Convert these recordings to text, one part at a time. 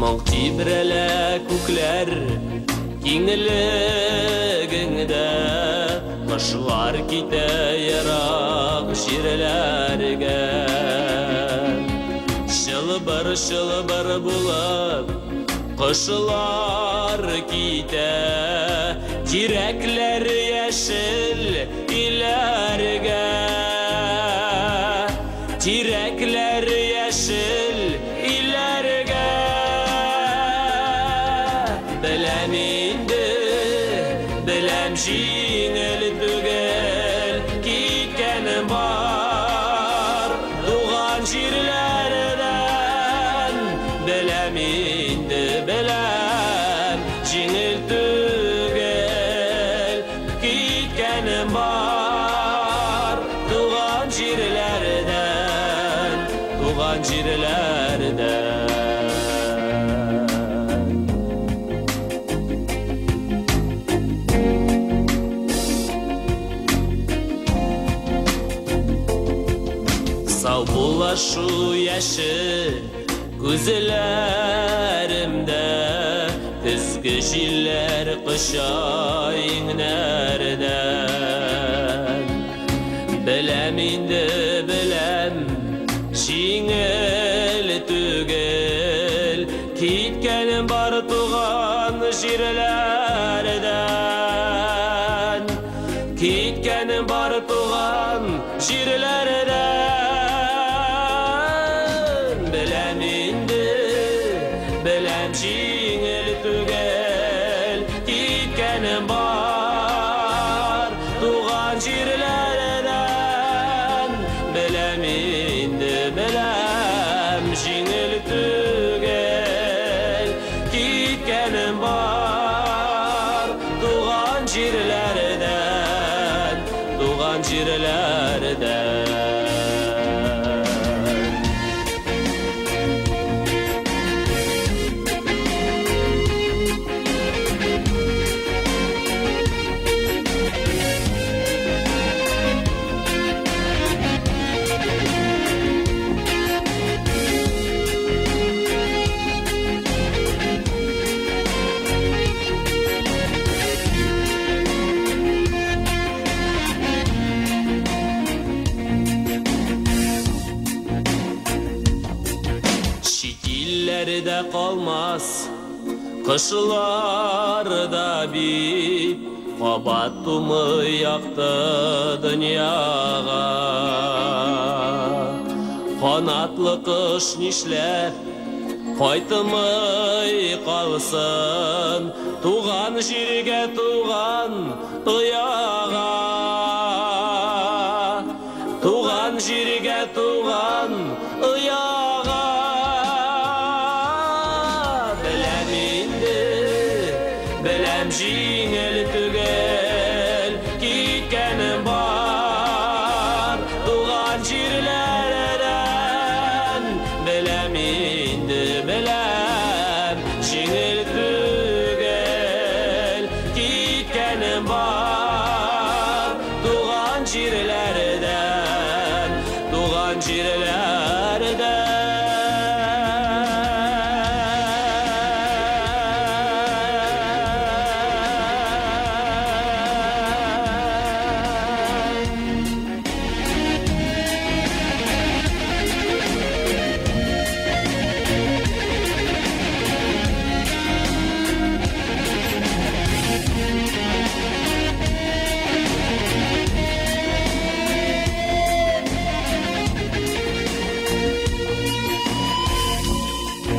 Моң тибреле күкләр киңлегеңдә, Кышлар китә ерак җирләргә. Шылбыр булып кышлар китә, Тирәкләр яшел иләргә. Тирәкләр яшел иләргә. Беләм инде, беләм җиңел түгел, киткәнем бар туган җирләрдән. Беләм инде, беләм җиңел түгел, киткәнем бар туган җирләрдән, туган җирләрдән. Сау була шу яшел күзләремдә, Көзге җилләр коча иңнәрдән. Беләм инде, беләм җиңел түгел, киткәнем бар туган җирләрдән. Киткәнем бар туган җирләрдән. Беләм инде, беләм җиңел түгел, киткәнем бар туган җирләрдән. Беләм инде, беләм җиңел түгел, киткәнем бар туган җирләрдән, туган җирләрдән. Şitillerde kalmaz, kışlarda bit, Kabattımı yaktı dünyaga. Kanatlı kış nişlep, Kaytımay kalsın, Tuğan jirge tuğan ıyaga. Tuğan jirge tuğan ıyaga. Belem indi, belem җиңел түгел, киткәнем бар туган җирләрдән. Беләм инде, беләм җиңел түгел, киткәнем бар туган җирләрдән, туган җирләрдән.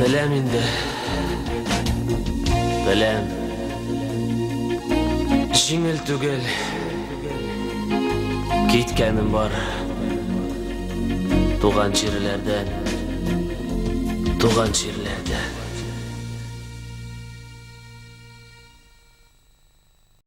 Беләм инде, беләм җиңел түгел, киткәнем бар туган җирләрдән, туган җирләрдән.